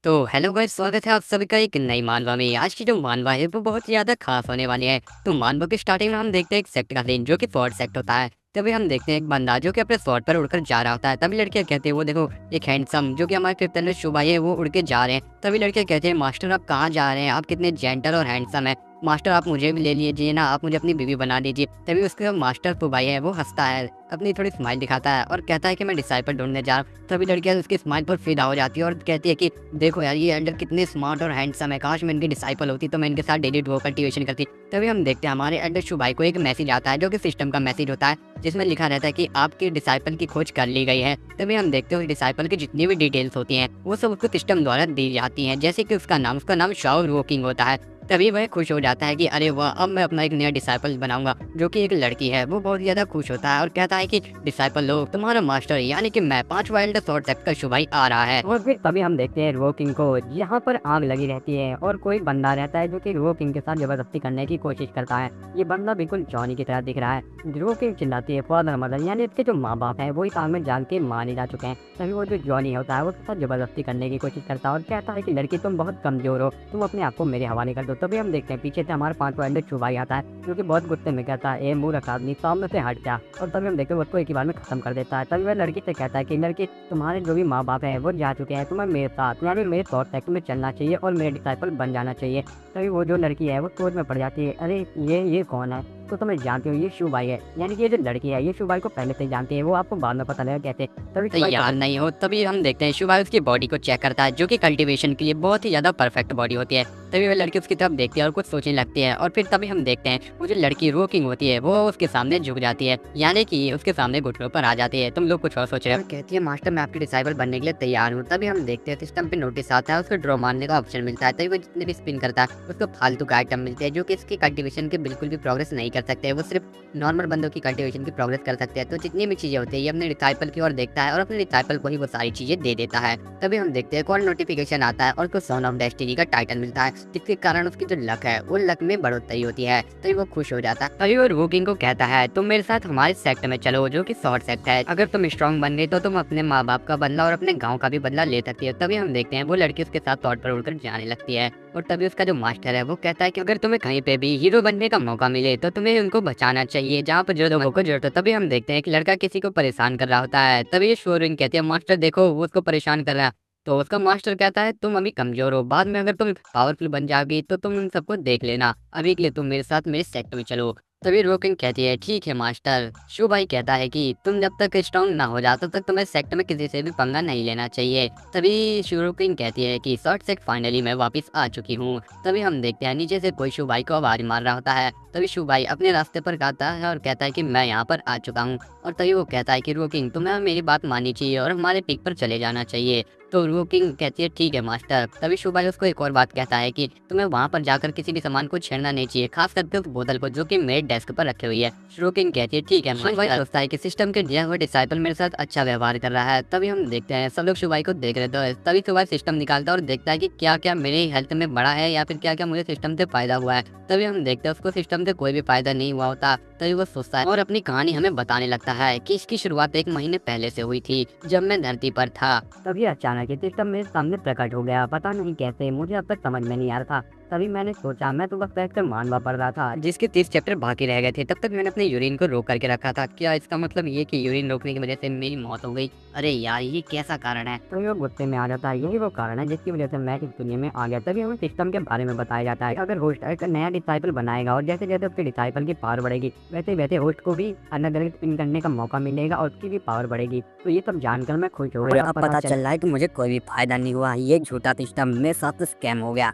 तो hello guys, स्वागत है आप सभी का एक नई मानवा में। आज की जो मानवा है वो बहुत ही ज़्यादा खास होने वाली है। तो मानवा की स्टार्टिंग में हम देखते हैं एक सेक्ट का सीन जो कि फोर्ट सेक्ट होता है। तभी हम देखते हैं एक बंदा जो कि अपने स्वॉर्ड पर उड़कर जा रहा होता है। तभी लड़कियां कहते हैं वो देखो एक हैंडसम जो कि हमारे फिफ्थ एंड शुभ भाई है वो उड़ के जा रहे हैं। तभी लड़कियां कहते हैं मास्टर आप कहाँ जा रहे हैं, आप कितने जेंटल और हैंडसम है। मास्टर आप मुझे भी ले लीजिए ना, आप मुझे अपनी बीवी बना दीजिए। तभी उसके मास्टर भाई है वो हंसता है, अपनी थोड़ी स्माइल दिखाता है और कहता है कि मैं डिसाइपल ढूंढने जा रहा हूँ। तभी लड़कियां उसकी स्माइल पर फिदा हो जाती है और कहती है कि देखो यार ये एल्डर कितने स्मार्ट और हैंडसम है, काश मैं इनके डिसाइपल होती तो मैं इनके साथ डेली वो कल्टीवेशन करती। तभी हम देखते हैं हमारे एल्डर शुभाई को एक मैसेज आता है जो कि सिस्टम का मैसेज होता है, जिसमें लिखा रहता है कि आपके डिसाइपल की खोज कर ली गई है। तभी हम देखते हैं डिसाइपल की जितनी भी डिटेल्स होती हैं वो सब उसको सिस्टम द्वारा दी जाती हैं, जैसे कि उसका नाम शाओ वोकिंग होता है। तभी वह खुश हो जाता है कि अरे वाह, अब मैं अपना एक नया डिसाइपल बनाऊंगा, जो कि एक लड़की है। वो बहुत ज्यादा खुश होता है और कहता है कि डिसाइपल लोग तुम्हारा मास्टर यानी कि मैं 5 वाइल्ड शॉर्ट सेक्ट का शुभाई आ रहा है। और फिर तभी हम देखते हैं रोकिंग को, यहाँ पर आग लगी रहती है और कोई बंदा रहता है जो कि रोकिंग के साथ जबरदस्ती करने की कोशिश करता है। ये बंदा बिल्कुल जॉनी की तरह दिख रहा है। रोकिंग चिल्लाती है फादर मदर यानी इसके जो माँ बाप है वो इस आग में जान के मारे जा चुके हैं। तभी वो जो जॉनी होता है वो उसके साथ जबरदस्ती करने की कोशिश करता है और कहता है कि लड़की तुम बहुत कमजोर हो, तुम अपने आप को मेरे हवाले कर दो। तभी हम देखते हैं पीछे से हमारे 5 वाइल्ड शुभाई आता है जो कि बहुत गुस्से में कहता है ए मूर्ख आदमी सामने से हट जा। और तभी हम देखते हैं उसको एक ही बार में खत्म कर देता है। तभी वह लड़की से कहता है कि लड़की तुम्हारे जो भी माँ बाप है वो जा चुके हैं, तुम्हें मेरे साथ यानी मेरे शॉर्ट सेक्ट में चलना चाहिए और मेरे डिसाइपल बन जाना चाहिए। तभी वो जो लड़की है वो सोच में पड़ जाती है, अरे ये कौन है, तो तुम्हें जानते हो ये शुभाई है। यानी कि ये जो लड़की है ये शुभाई को पहले से जानती है, वो आपको बाद में पता लगा कैसे। तभी तैयार नहीं हो तभी हम देखते हैं शुभाई उसकी बॉडी को चेक करता है जो कि कल्टीवेशन के लिए बहुत ही ज्यादा परफेक्ट बॉडी होती है। तभी वह लड़की उसकी तरफ देखती है और कुछ सोचने लगती है और फिर तभी हम देखते हैं वो जो लड़की रोकिंग होती है वो उसके सामने झुक जाती है, यानी कि उसके सामने घुटनों पर आ जाती है। तुम लोग कुछ और सोच रहे हो, कहती है मास्टर मैं आपके डिसाइबल बनने के लिए तैयार हूँ। तभी हम देखते हैं सिस्टम पे नोटिस आता है, उसको ड्रॉ मारने का ऑप्शन मिलता है। तभी वो जितने भी स्पिन करता है उसको फालतू का आइटम मिलते हैं जो कि इसकी कल्टीवेशन के बिल्कुल भी प्रोग्रेस नहीं कर सकते, वो सिर्फ नॉर्मल बंदों की कल्टीवेशन की प्रोग्रेस कर सकते हैं। तो जितनी भी चीजें होती है ये अपने डिसाइपल की ओर देखता है और अपने डिसाइपल को ही वो सारी चीजें दे देता है। तभी हम देखते हैं कॉल नोटिफिकेशन आता है और उसको सन ऑफ डेस्टिनी का टाइटल मिलता है, जिसके कारण उसकी जो लक है वो लक में बढ़ोतरी होती है। तभी वो खुश हो जाता है। तभी वो रोकिंग को कहता है तुम मेरे साथ हमारे सेक्ट में चलो जो कि शॉर्ट सेक्ट है। अगर तुम स्ट्रॉन्ग बन गई तो तुम अपने माँ बाप का बदला और अपने गाँव का भी बदला ले सकती है। तभी हम देखते हैं वो लड़की उसके साथ तौर पर उड़कर जाने लगती है और तभी उसका जो मास्टर है वो कहता है कि अगर तुम्हें कहीं पे भी हीरो बनने का मौका मिले तो तुम्हें उनको बचाना चाहिए, जहाँ पर जो को जरूरत हो। तभी हम देखते हैं कि लड़का किसी को परेशान कर रहा होता है। तभी शोरिन कहती है मास्टर देखो वो उसको परेशान कर रहा है। तो उसका मास्टर कहता है तुम अभी कमजोर हो, बाद में अगर तुम पावरफुल बन जाओगी तो तुम उन सबको देख लेना, अभी के लिए तुम मेरे साथ मेरे सेक्टर में चलो। तभी रोकिंग कहती है ठीक है मास्टर। शू भाई कहता है कि तुम जब तक स्ट्रॉन्ग ना हो जाओ तब तक तुम्हें सेक्टर में किसी से भी पंगा नहीं लेना चाहिए। तभी शूरोकिंग कहती है कि शॉर्ट सेट फाइनली मैं वापस आ चुकी हूँ। तभी हम देखते हैं नीचे से कोई शू भाई को आवाज मार रहा होता है। तभी शू भाई अपने रास्ते पर आता है और कहता है कि मैं यहाँ पर आ चुका हूँ। और तभी वो कहता है कि रोकिंग तुम्हें मेरी बात माननी चाहिए और हमारे पिक पर चले जाना चाहिए। तो रोकिंग कहती है ठीक है मास्टर। तभी शू भाई उसको एक और बात कहता है कि तुम्हें वहाँ पर जाकर किसी भी सामान को छेड़ना नहीं चाहिए, खास करके उस बोतल को जो कि मेरे डेस्क पर रखी हुई है। रोकिंग कहती है ठीक है मास्टर। सोचता है कि सिस्टम के दिया हुआ डिसाइपल मेरे साथ अच्छा व्यवहार कर रहा है। तभी हम देखते हैं सब लोग शुभाई को देख रहे थे। तभी शुभाई सिस्टम निकालता है और देखता है कि क्या क्या मेरी हेल्थ में बढ़ा है या फिर क्या क्या मुझे सिस्टम से फायदा हुआ है। तभी हम देखते हैं उसको सिस्टम से कोई भी फायदा नहीं हुआ होता। तभी वो सोचता है और अपनी कहानी हमें बताने लगता है कि इसकी शुरुआत 1 महीने पहले से हुई थी जब मैं धरती पर था। तभी अचानक ये सिस्टम मेरे सामने प्रकट हो गया, पता नहीं कैसे, मुझे अब तक समझ में नहीं आ रहा था। तभी मैंने सोचा मैं तो बस बैठ कर मानवा पढ़ रहा था जिसके 30 चैप्टर बाकी रह गए थे। तब तक मैंने अपने यूरिन को रोक करके रखा था। क्या इसका मतलब ये कि यूरिन रोकने की वजह से मेरी मौत हो गई? अरे यार ये कैसा कारण है? तो वो गुस्से में आ जाता है, यही वो कारण है जिसकी वजह से मैं इस दुनिया में आ गया। तभी हमें सिस्टम के बारे में बताया जाता है अगर होस्ट एक नया डिसाइपल बनाएगा और जैसे जैसे उसके डिसाइपल की पावर बढ़ेगी वैसे वैसे होस्ट को भी अलग अलग स्पिन करने का मौका मिलेगा और उसकी भी पावर बढ़ेगी। तो ये सब जानकर मैं खुश हो गया। अब पता चल रहा है कि मुझे कोई भी फायदा नहीं हुआ, ये झूठा सिस्टम मेरे साथ स्कैम हो गया।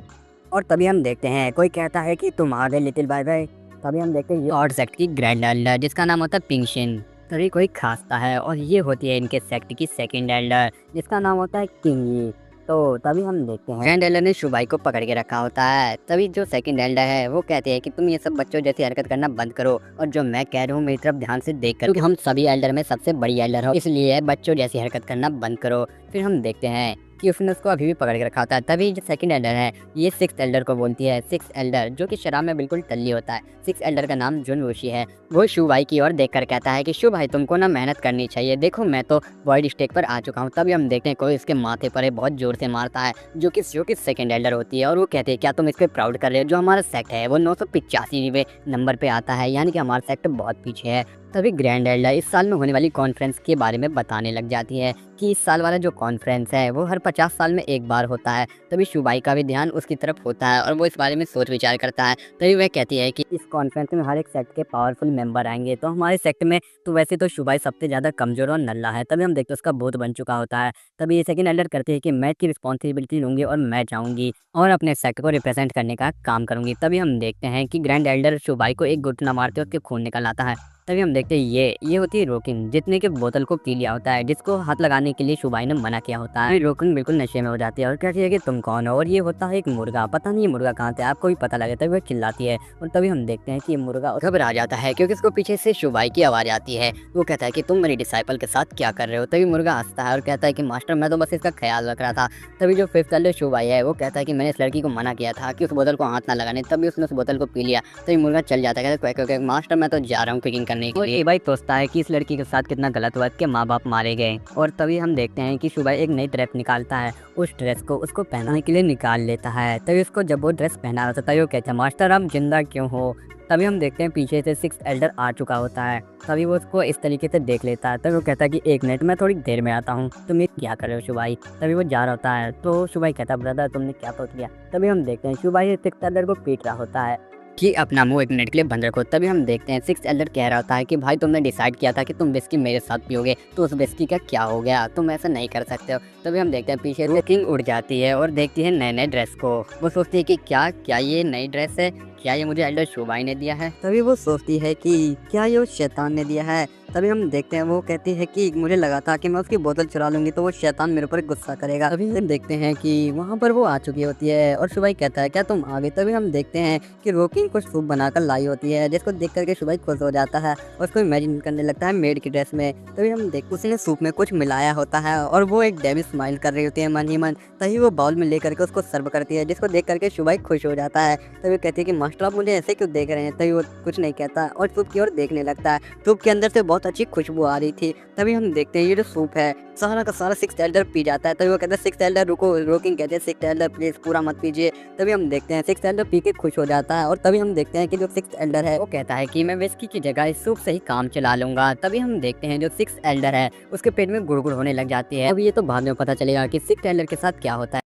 और तभी हम देखते हैं कोई कहता है कि तुम्हारे लिटिल बाय बाय। तभी हम देखते हैं ये और सेक्ट की ग्रैंड एल्डर जिसका नाम होता है पिंगशिन। तभी कोई खासता है और ये होती है इनके सेक्ट की सेकंड एल्डर जिसका नाम होता है किंगी। तो तभी हम देखते हैं ग्रैंड एल्डर ने शुभाई को पकड़ के रखा होता है। तभी जो सेकंड एल्डर है वो कहते हैं कि तुम ये सब बच्चों जैसी हरकत करना बंद करो और जो मैं कह रहा हूँ मेरी तरफ ध्यान से देख कर, क्योंकि हम सभी एल्डर में सबसे बड़ी एल्डर हो इसलिए बच्चों जैसी हरकत करना बंद करो। फिर हम देखते हैं कि उसने उसको अभी भी पकड़ के रखा होता है। तभी जो सेकंड एल्डर है ये सिक्स एल्डर को बोलती है, सिक्स एल्डर जो कि शराब में बिल्कुल टल्ली होता है। सिक्स एल्डर का नाम जुन वोशी है। वो शू भाई की ओर देखकर कहता है कि शू भाई तुमको ना मेहनत करनी चाहिए, देखो मैं तो वॉइड स्टेक पर आ चुका हूँ। तभी हम देखते हैं कोई इसके माथे पर बहुत जोर से मारता है, जो कि सेकंड एल्डर होती है। और वो कहते हैं क्या तुम इस पे प्राउड कर रहे हो, जो हमारा सेक्ट है वो 985वें नंबर पे आता है, यानी कि हमारा सेक्ट बहुत पीछे है। तभी ग्रैंड एल्डर इस साल में होने वाली कॉन्फ्रेंस के बारे में बताने लग जाती है कि इस साल वाला जो कॉन्फ्रेंस है वो हर 50 साल में एक बार होता है। तभी शुबाई का भी ध्यान उसकी तरफ होता है और वो इस बारे में सोच विचार करता है। तभी वह कहती है कि इस कॉन्फ्रेंस में हर एक सेक्ट के पावरफुल मेंबर आएंगे, तो हमारे सेक्ट में तो वैसे तो शुबाई सबसे ज़्यादा कमजोर और नल्ला है। तभी हम देखते हैं उसका भूत बन चुका होता है। तभी ये सेकंड एल्डर करते हैं कि मैं की रिस्पॉन्सिबिलिटी लूंगी और मैं जाऊंगी और अपने सेक्ट को रिप्रेजेंट करने का काम करूंगी। तभी हम देखते हैं कि ग्रैंड एल्डर शुबाई को एक घुटना मारते उसके खून निकल आता है। तभी हम देखते हैं ये होती है रोकिन, जितने के बोतल को पी लिया होता है, जिसको हाथ लगाने के लिए शुबाई ने मना किया होता है। रोकिन बिल्कुल नशे में हो जाती है और कहती है कि तुम कौन हो, और ये होता है एक मुर्गा। पता नहीं ये मुर्गा कहाँ से आपको भी पता लगे, तभी वह चिल्लाती है। और तभी हम देखते हैं कि ये मुर्गा घबरा जाता है क्योंकि उसको पीछे से शुबाई की आवाज आती है। वो कहता है कि तुम मेरी डिसाइपल के साथ क्या कर रहे हो। तभी मुर्गा हंसता है और कहता है कि मास्टर मैं तो बस इसका ख्याल रख रहा था। तभी जो फिफ्थ एल्डर शुबाई है वो कहता है कि मैंने इस लड़की को मना किया था कि उस बोतल को हाथ ना लगाने, तभी उसने उस बोतल को पी लिया। तभी मुर्गा चल जाता है, कहता है मास्टर मैं तो जा रहा हूँ कुकिंग करने के लिए। भाई सोचता है कि इस लड़की के साथ कितना गलत हुआ, इसके माँ बाप मारे गए। और तभी हम देखते हैं कि शुबाई एक नई ड्रेस निकालता है, उस ड्रेस को उसको पहनाने के लिए निकाल लेता है। तभी उसको जब वो ड्रेस पहना रहा था तभी वो कहता है मास्टर आप जिंदा क्यों हो। तभी हम देखते हैं पीछे से सिक्स एल्डर आ चुका होता है। तभी वो उसको इस तरीके से देख लेता है। तभी वो कहता है कि एक मिनट मैं थोड़ी देर में आता हूँ, तुम ये क्या कर रहे हो शुबाई। तभी वो जा रहा होता है तो शुबाई कहता है ब्रदर तुमने क्या सोच लिया। तभी हम देखते हैं शुबाई सिक्स एल्डर को पीट रहा होता है कि अपना मुंह एक मिनट के लिए बंद रखो। तभी हम देखते हैं सिक्स एल्डर कह रहा होता है कि भाई तुमने डिसाइड किया था कि तुम विस्की मेरे साथ पियोगे, तो उस विस्की का क्या हो गया, तुम ऐसा नहीं कर सकते हो। तभी हम देखते हैं पीछे से किंग उड़ जाती है और देखती है नए नए ड्रेस को। वो सोचती है कि क्या ये नई ड्रेस है, क्या ये मुझे एल्डर शुबाई ने दिया है। तभी वो सोचती है कि क्या ये उस शैतान ने दिया है। तभी हम देखते हैं वो कहती है कि मुझे लगा था कि मैं उसकी बोतल चुरा लूंगी तो वो शैतान मेरे ऊपर गुस्सा करेगा। तभी हम देखते हैं कि वहाँ पर वो आ चुकी होती है और शुबाई कहता है क्या तुम आ गए। तभी हम देखते हैं कि रोकिन कुछ सूप बनाकर लाई होती है, जिसको देख करके शुबाई खुश हो जाता है और उसको इमेजिन करने लगता है मेड की ड्रेस में। तभी हम देखते उसने सूप में कुछ मिलाया होता है और वो एक डेमी स्माइल कर रही होती है मन ही मन। तभी वो बाउल में लेकर के उसको सर्व करती है, जिसको देख करके शुबाई खुश हो जाता है। तभी कहती है कि मास्टर आप मुझे ऐसे क्यों देख रहे हैं। तभी वो कुछ नहीं कहता और सूप की ओर देखने लगता है। सूप के अंदर से बहुत अच्छी खुशबू आ रही थी। तभी हम देखते हैं ये जो सूप है सारा का सारा सिक्स एल्डर पी जाता है। तभी वो कहते हैं सिक्स एल्डर रुको, रोकिंग कहते हैं सिक्स एल्डर प्लीज पूरा मत पीजिए। तभी हम देखते हैं सिक्स एल्डर पी के खुश हो जाता है और तभी हम देखते हैं कि जो सिक्स एल्डर है वो कहता है कि मैं विस्की की जगह इस सूप से ही काम चला लूंगा। तभी हम देखते हैं जो सिक्स एल्डर है उसके पेट में गुड़गुड़ होने लग जाती है। अब ये तो बाद में पता चलेगा कि सिक्स एल्डर के साथ क्या होता है।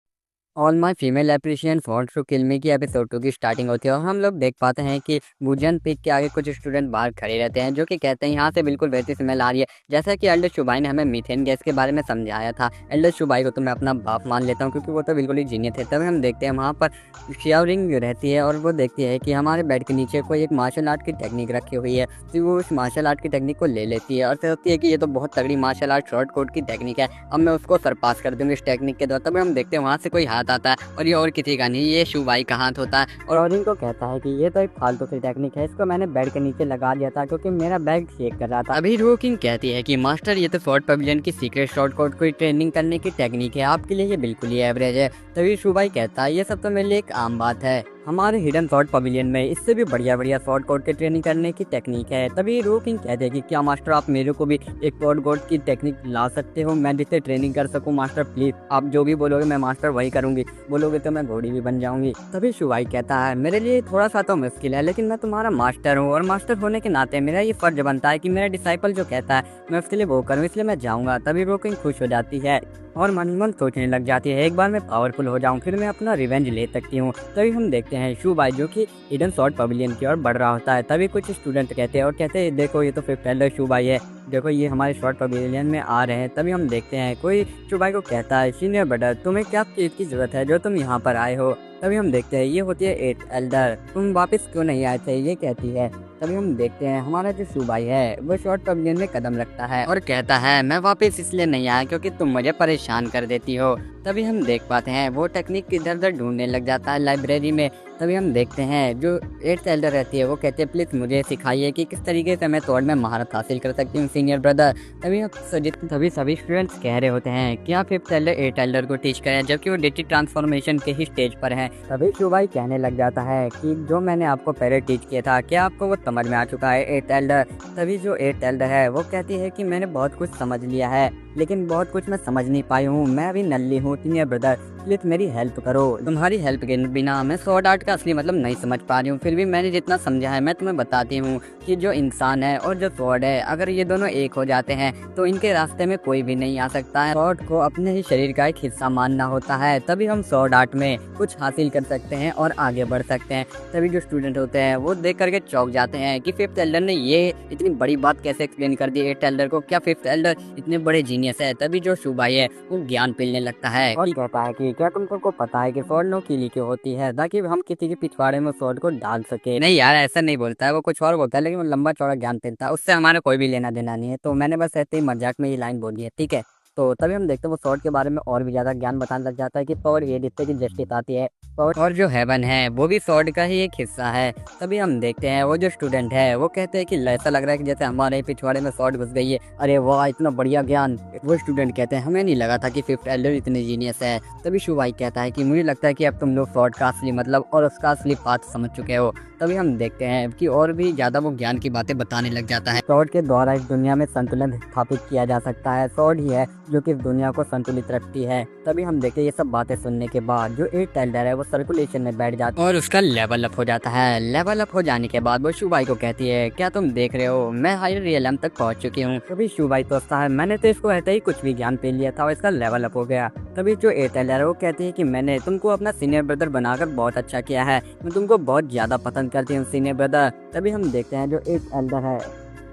All my female appreciation font to kill me की एपिसोड 2 की स्टार्टिंग होती है और हम लोग देख पाते हैं कि बुजन पिक के आगे कुछ स्टूडेंट बाहर खड़े रहते हैं जो कि कहते हैं यहाँ से बिल्कुल वैसी स्मेल आ रही है जैसा कि एल्डर शुबाई ने हमें मीथेन गैस के बारे में समझाया था। एल्डर शुबाई को तो मैं अपना बाप मान लेता हूँ क्योंकि वो तो बिल्कुल ही जीनियस है। तभी हम देखते हैं वहाँ पर शियारिंग रहती है और वो देखती है कि हमारे बेड के नीचे कोई एक मार्शल आर्ट की टेक्निक रखी हुई है। तो वो उस मार्शल आर्ट की टेक्निक को ले लेती है और सोचती है कि ये तो बहुत तगड़ी मार्शल आर्ट शॉर्ट कोट की टेक्निक है, अब मैं उसको सरपास कर दूंगी इस टेक्निक के द्वारा। तभी हम देखते हैं वहाँ से कोई हाथ आता है और ये और किसी का नहीं, ये शुबाई का हाथ होता है और ऑरिन को कहता है कि ये तो एक फालतू की टेक्निक है, इसको मैंने बेड के नीचे लगा दिया था क्योंकि मेरा बैग शेक कर रहा था। अभी रोकिंग कहती है कि मास्टर ये तो फोर्ट पवेलियन की सीक्रेट शॉर्ट कोट को ट्रेनिंग करने की टेक्निक है, आपके लिए ये बिल्कुल ही एवरेज है। तभी शुबाई कहता है ये सब तो मेरे लिए एक आम बात है, हमारे हिडन शॉर्ट पवेलियन में इससे भी बढ़िया शॉर्ट कोट के ट्रेनिंग करने की टेक्निक है। तभी रोकिंग कहते हैं कि क्या मास्टर आप मेरे को भी एक शॉर्ट कोट की टेक्निक ला सकते हो, मैं जिससे ट्रेनिंग कर सकूं। मास्टर प्लीज आप जो भी बोलोगे मैं मास्टर वही करूंगी, बोलोगे तो मैं घोड़ी भी बन जाऊंगी। तभी शुबाई कहता है मेरे लिए थोड़ा सा तो मुश्किल है लेकिन मैं तुम्हारा मास्टर हूँ और मास्टर होने के नाते मेरा ये फर्ज बनता है कि मेरा डिसाइपल जो कहता है मैं उसके लिए वो करूँ, इसलिए मैं जाऊँगा। तभी रोकिंग खुश हो जाती है और मन ही मन सोचने लग जाती है एक बार मैं पावरफुल हो जाऊं फिर मैं अपना रिवेंज ले सकती हूँ। तभी हम देखते हैं शुबाई जो कि हिडन शॉर्ट पवेलियन की ओर बढ़ रहा होता है। तभी कुछ स्टूडेंट कहते हैं और कहते हैं देखो ये तो फिफ्थ एल्डर शुबाई है, देखो ये हमारे शॉर्ट पवेलियन में आ रहे हैं। तभी हम देखते हैं कोई शुबाई को कहता है सीनियर ब्रदर तुम्हें क्या चीज़ की जरूरत है जो तुम यहाँ पर आए हो। तभी हम देखते हैं ये होती है एट एल्डर, तुम वापस क्यों नहीं आए थे ये कहती है। तभी हम देखते हैं हमारा जो शुबाई है वो शॉर्ट पवेलियन में कदम रखता है और कहता है मैं वापस इसलिए नहीं आया क्योंकि तुम मुझे परेशान कर देती हो। तभी हम देख पाते हैं वो टेक्निक इधर उधर ढूंढने लग जाता है लाइब्रेरी में। तभी हम देखते हैं जो 8th एल्डर रहती है वो कहते हैं प्लीज़ मुझे सिखाइए कि किस तरीके से मैं स्वॉर्ड में महारत हासिल कर सकती हूँ सीनियर ब्रदर। तभी सभी स्टूडेंट्स कह रहे होते हैं कि आप 5th एल्डर 8th एल्डर को टीच करें, जबकि वो डिजिटल ट्रांसफॉर्मेशन के ही स्टेज पर हैं। तभी शुभाई कहने लग जाता है कि जो मैंने आपको पहले टीच किया था क्या आपको वो समझ में आ चुका है 8th एल्डर। तभी जो 8th एल्डर है वो कहती है कि मैंने बहुत कुछ समझ लिया है, लेकिन बहुत कुछ मैं समझ नहीं पाई हूँ, मैं अभी नल्ली हूँ सीनियर ब्रदर, प्लीज मेरी हेल्प करो। तुम्हारी हेल्प के बिना मैं स्वॉर्ड आर्ट का असली मतलब नहीं समझ पा रही हूँ, फिर भी मैंने जितना समझा है मैं तुम्हें बताती हूँ कि जो इंसान है और जो स्वॉर्ड है अगर ये दोनों एक हो जाते हैं तो इनके रास्ते में कोई भी नहीं आ सकता है। स्वॉर्ड को अपने ही शरीर का एक हिस्सा मानना होता है, तभी हम स्वॉर्ड आर्ट में कुछ हासिल कर सकते हैं और आगे बढ़ सकते हैं। तभी जो स्टूडेंट होते हैं वो देख करके चौंक जाते हैं कि 5th एल्डर ने ये इतनी बड़ी बात कैसे एक्सप्लेन कर दी 8th एल्डर को, क्या 5th एल्डर इतने बड़े जीनियस है। तभी जो शुभाई है वो ज्ञान पीलने लगता है और कहता है कि क्या तुमको पता है कि स्वॉर्ड नोकीली क्यों होती है, ताकि हम किसी के पिछवाड़े में स्वॉर्ड को डाल सके। नहीं यार ऐसा नहीं बोलता है, वो कुछ और बोलता है, लेकिन वो लंबा चौड़ा ज्ञान पीलता है, उससे हमारा कोई भी लेना देना नहीं है, तो मैंने बस ऐसे ही मजाक में ये लाइन बोली है, ठीक है। तो तभी हम देखते हैं वो स्वॉर्ड के बारे में और भी ज्यादा ज्ञान बताने लग जाता है कि स्वॉर्ड ये जिससे की जस्टिस आती है और जो हेवन है वो भी स्वॉर्ड का ही एक हिस्सा है। तभी हम देखते हैं वो जो स्टूडेंट है वो कहते हैं कि ऐसा लग रहा है कि जैसे हमारे पिछवाड़े में स्वॉर्ड घुस गई है, अरे वाह इतना बढ़िया ज्ञान। वो स्टूडेंट कहते हैं हमें नहीं लगा था कि 5th एल्डर इतने जीनियस है। तभी शुभाई कहता है कि मुझे लगता है कि अब तुम लोग स्वॉर्ड का असली मतलब और उसका असली पाथ समझ चुके हो। तभी हम देखते हैं कि और भी ज्यादा वो ज्ञान की बातें बताने लग जाता है। स्वॉर्ड के द्वारा इस दुनिया में संतुलन स्थापित किया जा सकता है, स्वॉर्ड ही है जो कि इस दुनिया को संतुलित रखती है। तभी हम देखते हैं ये सब बातें सुनने के बाद जो 8th एल्डर है वो सर्कुलेशन में बैठ जाता है और उसका लेवल अप हो जाता है। लेवल अप हो जाने के बाद वो शुभाई को कहती है क्या तुम देख रहे हो मैं हायर रियलम तक पहुंच चुकी हूँ। तभी शुभाई सोचता है मैंने तो इसको ऐसे ही कुछ भी ज्ञान पी लिया था और इसका लेवल अप हो गया। तभी जो 8th एल्डर है वो कहती है कि मैंने तुमको अपना सीनियर ब्रदर बनाकर बहुत अच्छा किया है, मैं तुमको बहुत ज्यादा पसंद करती हूँ सीनियर ब्रदर। तभी हम देखते हैं जो 8th एल्डर है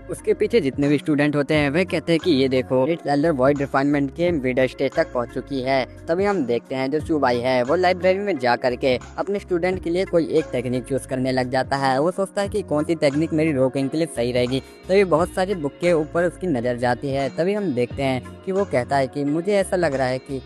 उसके पीछे जितने भी स्टूडेंट होते हैं वे कहते हैं कि ये देखो 8th एल्डर वॉइड रिफाइनमेंट के मिडल स्टेज तक पहुंच चुकी है। तभी हम देखते हैं जो शुभाई है वो लाइब्रेरी में जा करके अपने स्टूडेंट के लिए कोई एक टेक्निक चूज करने लग जाता है। वो सोचता है कि कौन सी टेक्निक मेरी रोकिंग के लिए सही रहेगी। तभी बहुत सारी बुक के ऊपर उसकी नज़र जाती है। तभी हम देखते हैं कि वो कहता है कि मुझे ऐसा लग रहा है कि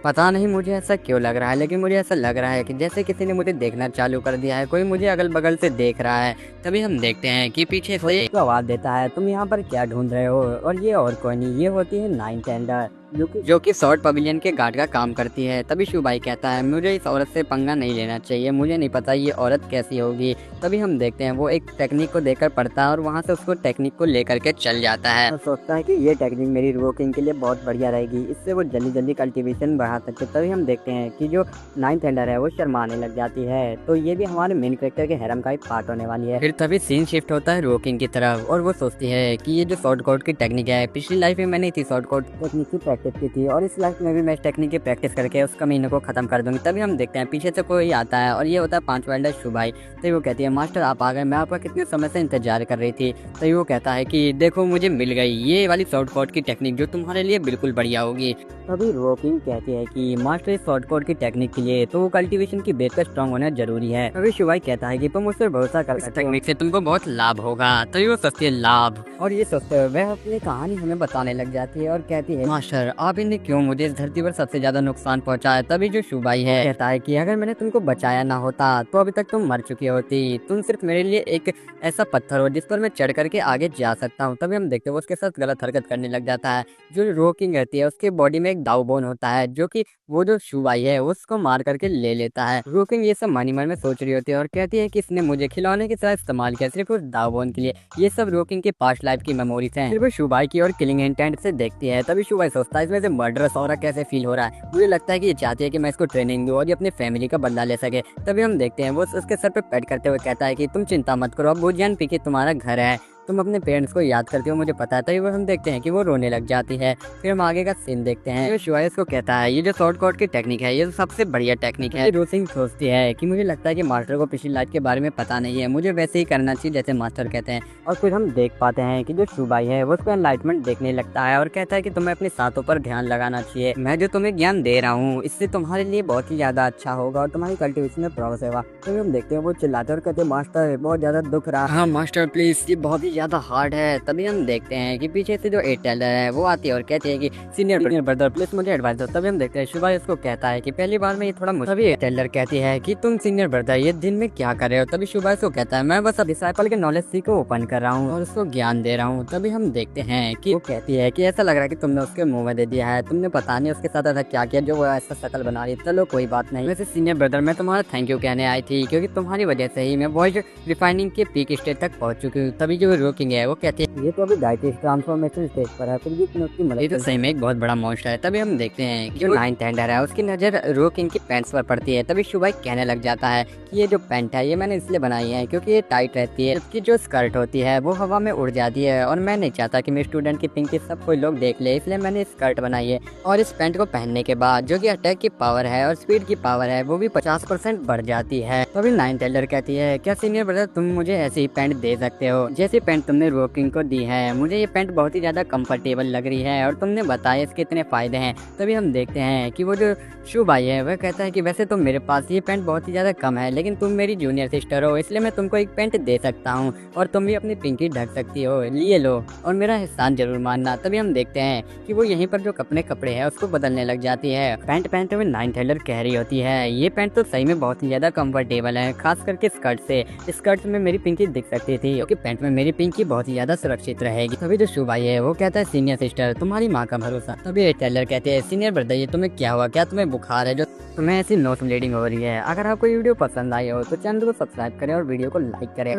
पता नहीं मुझे ऐसा क्यों लग रहा है, लेकिन मुझे ऐसा लग रहा है कि जैसे किसी ने मुझे देखना चालू कर दिया है, कोई मुझे अगल बगल से देख रहा है। तभी हम देखते हैं कि पीछे से एक आवाज देता है तुम यहाँ पर क्या ढूंढ रहे हो, और ये और कोई नहीं ये होती है 9th एल्डर जो कि स्वॉर्ड पवेलियन के गार्ड का काम करती है। तभी शुभाई कहता है मुझे इस औरत से पंगा नहीं लेना चाहिए, मुझे नहीं पता ये औरत कैसी होगी। तभी हम देखते हैं वो एक टेक्निक को देखकर पढ़ता है और वहाँ से उसको टेक्निक को लेकर के चल जाता है और सोचता है कि ये टेक्निक मेरी रोकिंग के लिए बहुत बढ़िया रहेगी, इससे वो जल्दी जल्दी कल्टीवेशन बढ़ा सकते। तभी हम देखते हैं कि जो 9th एल्डर है वो शर्माने लग जाती है, तो ये भी हमारे मेन कैरेक्टर के हैरम का एक पार्ट होने वाली है। फिर तभी सीन शिफ्ट होता है रोकिंग की तरफ और वो सोचती है कि ये जो शॉर्ट कोड की टेक्निक है पिछली लाइफ में मैंने इसी शॉर्ट कोड टेक्निक की प्रैक्टिस की थी और इस लाइफ में भी मैं इस टेक्निक की प्रैक्टिस करके उस कमीने को खत्म कर दूंगी। तभी हम देखते हैं पीछे से कोई आता है और ये होता है 5th एल्डर शुभाई। तभी वो कहती है मास्टर आप आ गए, मैं आपका कितने समय से इंतजार कर रही थी। तभी वो कहता है कि देखो मुझे मिल गई ये वाली शॉर्ट कोड की टेक्निक जो तुम्हारे लिए बिल्कुल बढ़िया होगी। तभी रोकिंग कहती है कि मास्टर इस शॉर्ट कोड की टेक्निक के लिए तो कल्टीवेशन की बेस का स्ट्रॉन्ग होना जरूरी है। तभी शुभाई कहता है कि तुम मुझसे भरोसा कर सकते हो, टेक्निक से तुमको बहुत लाभ होगा। तभी वो सोचती है लाभ, और ये सोचते हुए वह अपनी कहानी हमें बताने लग जाती है और कहती है मास्टर आप इन्हें क्यों मुझे इस धरती पर सबसे ज्यादा नुकसान पहुंचाया। तभी जो शुभाई है कहता है कि अगर मैंने तुमको बचाया ना होता तो अभी तक तुम मर चुकी होती, तुम सिर्फ मेरे लिए एक ऐसा पत्थर हो जिस पर मैं चढ़ करके आगे जा सकता हूँ। तभी हम देखते हैं वो उसके साथ गलत हरकत करने लग जाता है। जो रोकिंग रहती है उसके बॉडी में एक दाव बोन होता है जो कि वो जो शुभाई है उसको मार करके ले लेता है। रोकिंग ये सब मन ही मन में सोच रही होती है और कहती है कि इसने मुझे खिलौने की तरह इस्तेमाल किया सिर्फ उस दाव बोन के लिए, ये सब रोकिंग की पास्ट लाइफ की मेमोरीज हैं। फिर वो शुभाई की और किलिंग इंटेंट से देखती है। तभी शुभाई सोचता है इसमें से मर्डरस ऑरा कैसे फील हो रहा है, मुझे लगता है कि ये चाहती है कि मैं इसको ट्रेनिंग दूं और ये अपनी फैमिली का बदला ले सके। तभी हम देखते हैं वो उसके सर पे पैड करते हुए कहता है कि तुम चिंता मत करो, अब भूजियान पीके तुम्हारा घर है, तुम अपने पेरेंट्स को याद करती हो मुझे पता है। तभी वो हम देखते हैं कि वो रोने लग जाती है। फिर हम आगे का सीन देखते हैं। तो शुभाई को कहता है ये जो शॉर्ट कोड की टेक्निक है ये तो सबसे बढ़िया टेक्निक है। रोसिंग सोचती है कि मुझे लगता है कि मास्टर को पिछली लाइफ के बारे में पता नहीं है, मुझे वैसे ही करना चाहिए जैसे मास्टर कहते हैं। और फिर हम देख पाते हैं कि जो शुभाई है वो उसको एनलाइटमेंट देखने लगता है और कहता है कि तुम्हें अपनी सांसों पर ध्यान लगाना चाहिए, मैं जो तुम्हें ज्ञान दे रहा हूँ इससे तुम्हारे लिए बहुत ही ज्यादा अच्छा होगा और तुम्हारी कल्टीवेशन में प्रोग्रेस होगा। तो हम देखते हैं वो चिल्लाते और कहते हैं मास्टर बहुत ज्यादा दुख रहा है। हाँ मास्टर प्लीज ये बहुत ही ज़्यादा हार्ड है। तभी हम देखते हैं कि पीछे से जो एट टेलर है वो आती है और कहती है कि सीनियर ब्रदर प्लीज मुझे एडवाइस दो। तभी हम देखते हैं शुभा इसको कहता है कि पहली बार में ये थोड़ा मुश्किल। तभी टेलर कहती है कि तुम सीनियर ब्रदर ये दिन में क्या कर रहे हो। तभी शुभा इसको कहता है मैं बस डिसाइपल के नॉलेज सी को ओपन कर रहा हूँ और उसको ज्ञान दे रहा हूँ। तभी हम देखते हैं कि वो कहती है कि ऐसा लग रहा है कि तुमने उसके मुंह में दे दिया है, तुमने पता नहीं उसके साथ ऐसा क्या किया जो वो ऐसा शक्ल बना रही है। चलो कोई बात नहीं। वैसे सीनियर ब्रदर मैं तुम्हारा थैंक यू कहने आई थी क्योंकि तुम्हारी वजह से ही मैं वॉइस रिफाइनिंग के पीक स्टेज तक पहुंच चुकी हूँ। तभी जो रोकिंग है वो कहती है ये तो अभी डायटिस्ट ट्रांसफॉर्मेशन स्टेज पर है, फिर भी तुमने उसकी मदद। ये तो सही में एक बहुत बड़ा मॉन्स्टर है। तभी हम देखते हैं कि जो नाइन्थ टेंडर है उसकी नजर रोकिंग की पैंट्स पर पड़ती है। तभी शुभा कहने लग जाता है कि ये जो पैंट है ये मैंने इसलिए बनाई है क्योंकि ये टाइट रहती है, इसकी जो स्कर्ट होती है वो हवा में उड़ जाती है और मैं नहीं चाहता कि मेरे स्टूडेंट की पिंकी सब कोई लोग देख ले, इसलिए मैंने स्कर्ट बनाई है। और इस पैंट को पहनने के बाद जो कि अटैक की पावर है और स्पीड की पावर है वो भी 50% बढ़ जाती है। तो अभी नाइन टेलर कहती है क्या सीनियर ब्रदर तुम मुझे ऐसी ही पैंट दे सकते हो जैसी पैंट तुमने रोकिंग को दी है। मुझे ये पैंट बहुत ही ज्यादा कंफर्टेबल लग रही है और तुमने बताया इसके इतने फायदे हैं। तभी हम देखते हैं कि वो जो शू भाई है वह कहता है कि वैसे तो मेरे पास ये पैंट बहुत ही ज्यादा कम है लेकिन तुम मेरी जूनियर सिस्टर हो इसलिए मैं तुमको एक पैंट दे सकता हूँ और तुम भी अपनी पिंकी ढक सकती हो, लिए लो और मेरा एहसान जरूर मानना। तभी हम देखते हैं कि वो यहीं पर जो अपने कपड़े हैं उसको बदलने लग जाती है। पैंट पहनते हुए नाइन टेलर कह रही होती है ये पैंट तो सही में बहुत ही ज्यादा कंफर्टेबल है, खास करके स्कर्ट से। स्कर्ट में मेरी पिंकी दिख सकती थी क्योंकि पैंट में मेरी पिंकी बहुत ही ज्यादा सुरक्षित रहेगी। तभी जो शू भाई है वो कहता है सीनियर सिस्टर तुम्हारी माँ का भरोसा। तभी टेलर कहते हैं सीनियर ब्रदर ये तुम्हें क्या हुआ, क्या तुम्हें बुखार है जो तुम्हें ऐसी नोज ब्लीडिंग हो रही है। अगर आपको वीडियो पसंद आई हो तो चैनल को सब्सक्राइब करें और वीडियो को लाइक करें।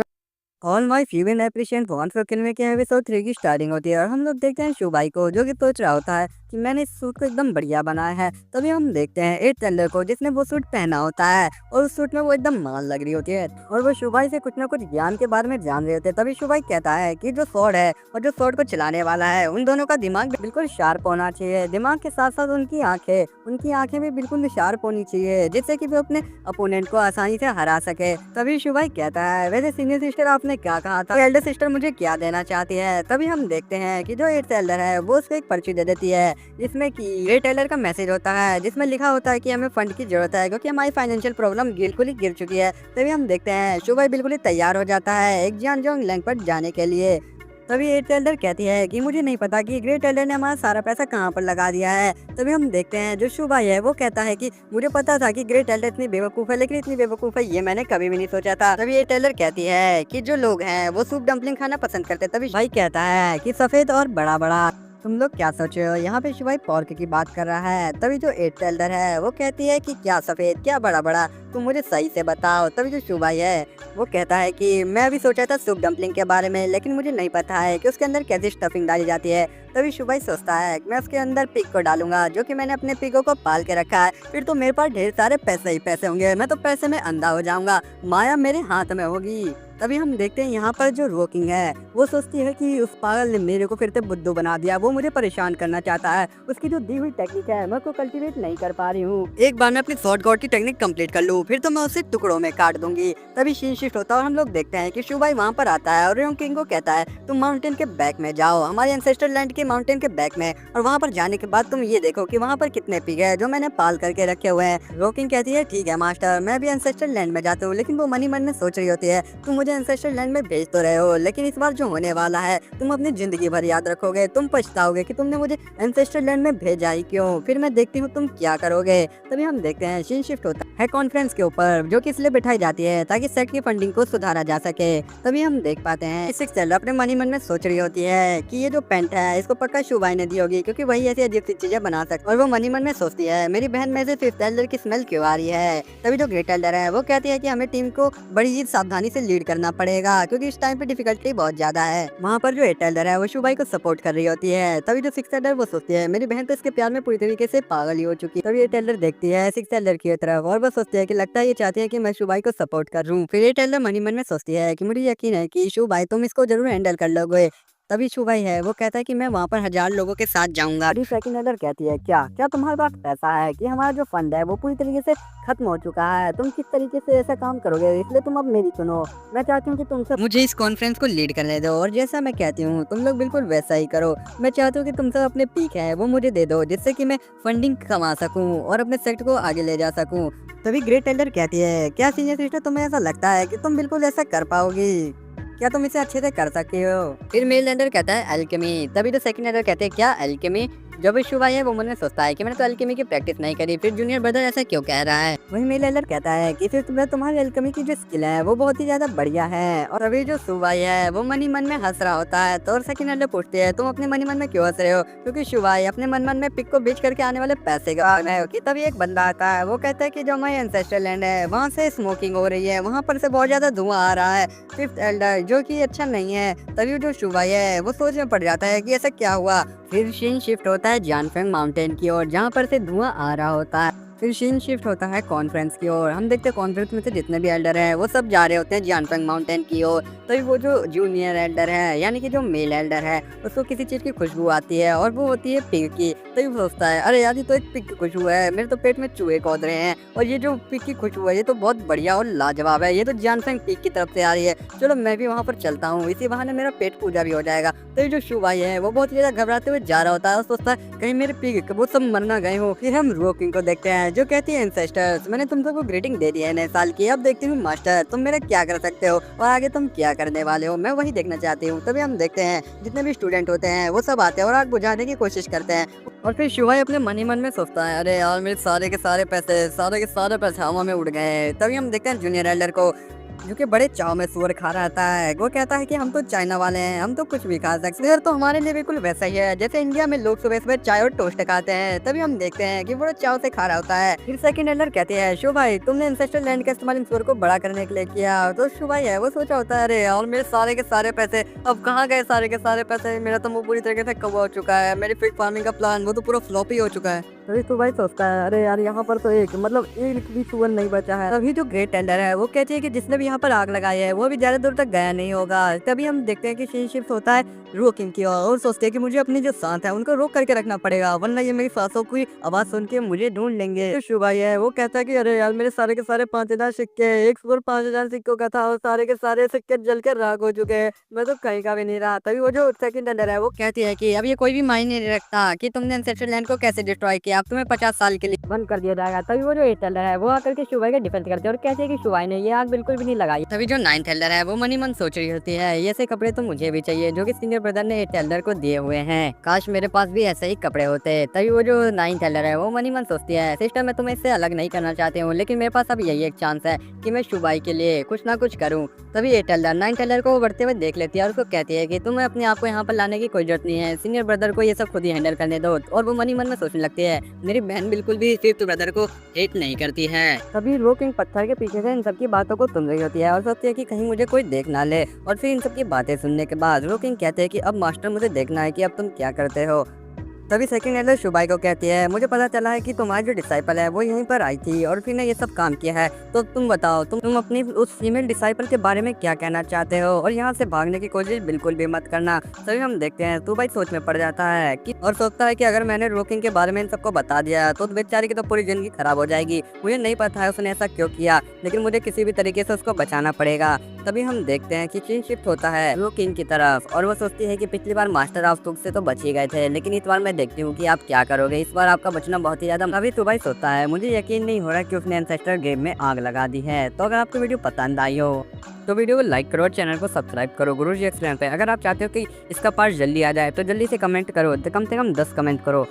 All my female appreciant wants for kill में क्या एपिसोड 3 की स्टार्टिंग होती है और हम लोग देखते हैं शुभाई को जो कि सोच रहा होता है कि मैंने इस सूट को एकदम बढ़िया बनाया है। तभी हम देखते हैं एट टेलर को जिसने वो सूट पहना होता है और उस सूट में वो एकदम माल लग रही होती है और वो शुभाई से कुछ ना कुछ ज्ञान के बारे में जान रहे होते हैं। तभी शुभाई कहता है कि जो स्वॉर्ड है और जो स्वॉर्ड को चलाने वाला है उन दोनों का दिमाग बिल्कुल शार्प होना चाहिए। दिमाग के साथ साथ उनकी आंखें भी बिल्कुल शार्प होनी चाहिए जिससे कि वो अपने अपोनेंट को आसानी से हरा सके। तभी शुभाई कहता है वैसे सीनियर सिस्टर आपने क्या कहा था, एल्डर सिस्टर मुझे क्या देना चाहती है। तभी हम देखते हैं कि जो एट टेलर है वो उसको एक पर्ची दे देती है जिसमें कि एट टेलर का मैसेज होता है जिसमें लिखा होता है कि हमें फंड की जरूरत है क्योंकि हमारी फाइनेंशियल प्रॉब्लम बिल्कुल ही गिर चुकी है। तभी हम देखते हैं शुभाई बिल्कुल ही तैयार हो जाता है एक जियानजोंग लैंग पर जाने के लिए। तभी एट टेलर कहती है कि मुझे नहीं पता कि ग्रेट टेलर ने हमारा सारा पैसा कहाँ पर लगा दिया है। तभी हम देखते हैं जो शुभाई है वो कहता है कि मुझे पता था कि ग्रेट टेलर इतनी बेवकूफ़ है लेकिन इतनी बेवकूफ़ है ये मैंने कभी भी नहीं सोचा था। तभी एट टेलर कहती है कि जो लोग हैं वो सूप डम्पलिंग खाना पसंद करते हैं। तभी भाई कहता है कि सफ़ेद और बड़ा बड़ा तुम लोग क्या सोच रहे हो, यहाँ पे शुभाई पॉर्क की बात कर रहा है। तभी जो एट टेलर है वो कहती है कि क्या सफेद क्या बड़ा बड़ा तुम मुझे सही से बताओ। तभी जो शुभाई है वो कहता है कि मैं भी सोचा था सूप डम्पलिंग के बारे में लेकिन मुझे नहीं पता है कि उसके अंदर कैसी स्टफिंग डाली जाती है। तभी शुभाई सोचता है मैं उसके अंदर पिग को डालूंगा जो कि मैंने अपने पिगों को पाल के रखा है, फिर तो मेरे पास ढेर सारे पैसे ही पैसे होंगे, मैं तो पैसे में अंधा हो जाऊंगा, माया मेरे हाथ में होगी। तभी हम देखते हैं यहाँ पर जो रोकिंग है वो सोचती है कि उस पागल ने मेरे को फिर से बुद्धू बना दिया, वो मुझे परेशान करना चाहता है, उसकी जो दी हुई टेक्निक है मैं उसको कल्टीवेट नहीं कर पा रही हूँ। एक बार मैं अपनी शॉर्ट गॉड की टेक्निक कंप्लीट कर लूँ फिर तो मैं उसे टुकड़ों में काट दूंगी। तभी सीन शिफ्ट होता है और हम लोग देखते हैं कि शुभाई वहाँ पर आता है और किंग को कहता है तुम माउंटेन के बैक में जाओ, हमारे एंसेस्टर लैंड के माउंटेन के बैक में, और वहाँ पर जाने के बाद तुम ये देखो कि वहाँ पर कितने पिग है जो मैंने पाल करके रखे हुए हैं। रोकिंग कहती है ठीक है मास्टर मैं भी एंसेस्टर लैंड में जाता हूँ, लेकिन वो मनी मन में सोच रही होती है तुम मुझे एंसेस्टर लैंड में भेज तो रहे हो लेकिन इस बार जो होने वाला है तुम अपनी जिंदगी भर याद रखोगे, तुम पछताओगे कि तुमने मुझे एंसेस्टर लैंड में भेजा ही क्यों, फिर मैं देखती हूँ तुम क्या करोगे। तभी हम देखते हैं सीन शिफ्ट होता है कॉन्फ्रेंस के ऊपर जो कि इसलिए बिठाई जाती है ताकि सेट की फंडिंग को सुधारा जा सके। तभी हम देख पाते हैं सिक्स टेलर अपने मनी मन में सोच रही होती है कि ये जो पेंट है इसको पक्का शुभाई ने दी होगी क्योंकि वही ऐसी अजीब सी चीजें बना सकती, और वो मनी मन में सोचती है मेरी बहन में से फिफ्थ टेलर की स्मेल क्यों आ रही है। तभी जो ग्रेट टेलर है वो कहती है कि हमें टीम को बड़ी चीज सावधानी से लीड करना पड़ेगा क्योंकि इस टाइम पे डिफिकल्टी बहुत ज्यादा है। वहाँ पर जो एट टेलर है वो शुभाई को सपोर्ट कर रही होती है। तभी जो सिक्स टेलर वो सोचती है मेरी बहन तो इसके प्यार में पूरी तरीके से पागल ही हो चुकी है। तभी एट टेलर देखती है सिक्स टेलर की तरफ और वो सोचती है कि लगता है ये चाहती है कि मैं शुभाई को सपोर्ट कर रूं। फिर एट टेलर मनी मन में सोचती है कि मुझे यकीन है कि शुभाई तुम इसको जरूर हैंडल कर लोगे। तभी शुभाई है वो कहता है कि मैं वहाँ पर 1000 लोगों के साथ जाऊंगा। अभी सेकंड टेलर कहती है क्या क्या तुम्हारे पास पैसा है कि हमारा जो फंड है वो पूरी तरीके से खत्म हो चुका है, तुम किस तरीके से ऐसा काम करोगे, इसलिए तुम अब मेरी सुनो, मैं चाहती हूँ कि तुम सब मुझे इस कॉन्फ्रेंस को लीड करने दो और जैसा मैं कहती हूँ तुम लोग बिल्कुल वैसा ही करो। मैं चाहती हूँ कि तुम सब अपने पीक है वो मुझे दे दो जिससे कि मैं फंडिंग कमा सकूँ और अपने सेक्ट को आगे ले जा सकूँ। तभी ग्रेट टेलर कहती है क्या सीनियर सिस्टर तुम्हें ऐसा लगता है कि तुम बिल्कुल ऐसा कर पाओगी। क्या तुम इसे अच्छे से कर सकते हो? फिर मेल एल्डर कहता है एल्केमी। तभी तो सेकंड एल्डर कहते हैं क्या एल्केमी। जो भी शुभ है वो मन में सोचता है कि मैंने तो एल्केमी की प्रैक्टिस नहीं करी, फिर जूनियर ब्रदर ऐसा क्यों कह रहा है। वही मेल एल्डर कहता है कि फिर तुम्हारी एल्केमी की जो स्किल है वो बहुत ही ज्यादा बढ़िया है। और अभी जो सुबाई है वो मन ही मन में हंस रहा होता है। तो और सेकंड एल्डर पूछते हैं तुम अपने मन ही मन में क्यों हंस रहे हो, क्योंकि सुबाई अपने मन में पिक को बेच करके आने वाले पैसे का रहे हो। कि तभी एक बंदा आता है, वो कहता है कि जो हमारे एंसेस्टर लैंड है वहाँ से स्मोकिंग हो रही है, वहाँ पर से बहुत ज्यादा धुआं आ रहा है। फिफ्थ एल्डर जो कि अच्छा नहीं है। तभी जो सुबाई है वो सोच में पड़ जाता है कि ऐसा क्या हुआ। फिर सीन शिफ्ट होता है जानफेंग माउंटेन की ओर, जहाँ पर से धुआं आ रहा होता है। फिर सीन शिफ्ट होता है कॉन्फ्रेंस की ओर। हम देखते हैं कॉन्फ्रेंस में से जितने भी एल्डर हैं वो सब जा रहे होते हैं जानफेंग माउंटेन की ओर। तभी वो जो जूनियर एल्डर है यानी कि जो मेल एल्डर है उसको किसी चीज की खुशबू आती है और वो होती है पिग की। तभी वो सोचता है अरे यार ये तो एक पिग की खुशबू है, मेरे तो पेट में चूहे कूद रहे हैं और ये जो पिग की खुशबू है ये तो बहुत बढ़िया और लाजवाब है, ये तो जानफेंग पिग की तरफ से आ रही है, चलो मैं भी वहाँ पर चलता हूँ, इसी बहाने मेरा पेट पूजा भी हो जाएगा। तभी जो शू भाई है वो बहुत ज्यादा घबराते हुए जा रहा होता है और सोचता है कहीं मेरे पिग वो सब मर ना गए हो। फिर हम रोकिंग को देखते हैं जो कहती है एंसेस्टर्स मैंने तुम सबको ग्रीटिंग दे दी है नए साल की, अब देखती हूँ मास्टर तुम मेरा क्या कर सकते हो और आगे तुम क्या करने वाले हो, मैं वही देखना चाहती हूँ। तभी हम देखते हैं जितने भी स्टूडेंट होते हैं वो सब आते हैं और आग बुझाने की कोशिश करते हैं। और फिर शिवाई अपने मन ही मन में सोचता है अरे यार मेरे सारे के सारे पैसे हवा में उड़ गए। तभी हम देखते हैं जूनियर एल्डर को जो कि बड़े चाव में सुअर खा रहता है। वो कहता है कि हम तो चाइना वाले हैं, हम तो कुछ भी खा सकते हैं, तो हमारे लिए बिल्कुल वैसा ही है जैसे इंडिया में लोग सुबह सुबह चाय और टोस्ट खाते हैं। तभी हम देखते हैं कि बड़ा चाव से खा रहा होता है। फिर सेकंड एल्डर कहते हैं शो भाई तुमने एंसेस्टर लैंड का इस्तेमाल इन सुअर को बड़ा करने के लिए किया। तो शो भाई है वो सोचा होता है अरे और मेरे सारे के सारे पैसे अब कहाँ गए, सारे के सारे पैसे, मेरा तो मुंह पूरी तरीके से कब्जा हो चुका है, मेरी फिग फार्मिंग का प्लान वो तो पूरा फ्लॉप ही हो चुका है। तभी तो भाई सोचता है अरे यार यहाँ पर तो एक भी सुअर नहीं बचा है। तभी जो ग्रेट एल्डर है वो कहती है कि जिसने भी यहाँ पर आग लगाई है वो भी ज्यादा दूर तक गया नहीं होगा। तभी हम देखते हैं कि सीन शिफ्ट होता है रोकिंग की ओर और सोचते हैं कि मुझे अपनी जो सांस है उनको रोक करके रखना पड़ेगा वरना ये मेरी सांसों की आवाज सुन के मुझे ढूंढ लेंगे। तो शुभाई है वो कहता है कि अरे यार मेरे सारे के सारे 5,000 सिक्के, एक सुअर 5,000 सिक्कों का था और सारे के सारे सिक्के जल कर राख हो चुके हैं, मैं तो कहीं का भी नहीं रहा। तभी वो जो सेकंड एल्डर है वो कहती है कि अब ये कोई भी मायने नहीं रखता कि तुमने एंसेस्टर लैंड को कैसे डिस्ट्रॉय किया, अब तुम्हें 50 साल के लिए बंद कर दिया जाएगा। तभी वो जो एट एल्डर है वो आकर के शुभाई का डिफेंस करते हैं और कहते हैं कि शुभाई ने ये आग बिल्कुल भी नहीं लगाई। तभी जो नाइन्थ एल्डर है वो मन ही मन सोच रही होती है ये ऐसे कपड़े तो मुझे भी चाहिए जो कि सीनियर ब्रदर ने एट एल्डर को दिए हुए हैं, काश मेरे पास भी ऐसे ही कपड़े होते। तभी वो जो नाइन्थ एल्डर है वो मन ही मन सोचती है सिस्टर मैं तुम्हें इससे अलग नहीं करना चाहती हूँ लेकिन मेरे पास अब यही एक चांस है कि मैं शुभाई के लिए कुछ ना कुछ करूँ। तभी एट एल्डर नाइन्थ एल्डर को बढ़ते हुए देख लेती है और उसको कहती है कि तुम्हें अपने आप को यहाँ पर लाने की कोई जरूरत नहीं है, सीनियर ब्रदर को ये सब खुद ही हैंडल करने दो। और वो मन ही मन में सोचने लगती है मेरी बहन बिल्कुल भी फिफ्थ ब्रदर को हेट नहीं करती है। तभी रोकिंग पत्थर के पीछे से इन सबकी बातों को सुन रही होती है और सोचती है कि कहीं मुझे कोई देख ना ले। और फिर इन सबकी बातें सुनने के बाद रोकिंग कहते हैं कि अब मास्टर मुझे देखना है कि अब तुम क्या करते हो। तभी सेकंड एल्डर शुभाई को कहती है मुझे पता चला है कि तुम्हारी जो डिसाइपल है वो यहीं पर आई थी और फिर ने ये सब काम किया है, तो तुम बताओ तुम अपनी उस फीमेल डिसाइपल के बारे में क्या कहना चाहते हो और यहाँ से भागने की कोशिश बिल्कुल भी मत करना। तभी हम देखते हैं तो भाई सोच में पड़ जाता है कि और सोचता है कि अगर मैंने रोकिंग के बारे में इन सबको बता दिया तो बेचारे की तो पूरी जिंदगी खराब हो जाएगी। मुझे नहीं पता है उसने ऐसा क्यों किया लेकिन मुझे किसी भी तरीके से उसको बचाना पड़ेगा। तभी हम देखते हैं कि सीन शिफ्ट होता है रोकिंग की तरफ और वो सोचती है कि पिछली बार मास्टर ऑफ तुक से तो बच ही गए थे लेकिन इस बार मैं देखती हूँ कि आप क्या करोगे, इस बार आपका बचना बहुत ही ज्यादा। अभी सुबह सोचता है मुझे यकीन नहीं हो रहा कि उसने एंसेस्टर गेम में आग लगा दी है। तो अगर आपको वीडियो पसंद आई हो तो वीडियो को लाइक करो और चैनल को सब्सक्राइब करो गुरुजी एक्सप्लेन पे। अगर आप चाहते हो कि इसका पार्ट जल्दी आ जाए तो जल्दी से कमेंट करो, कम से कम 10 कमेंट करो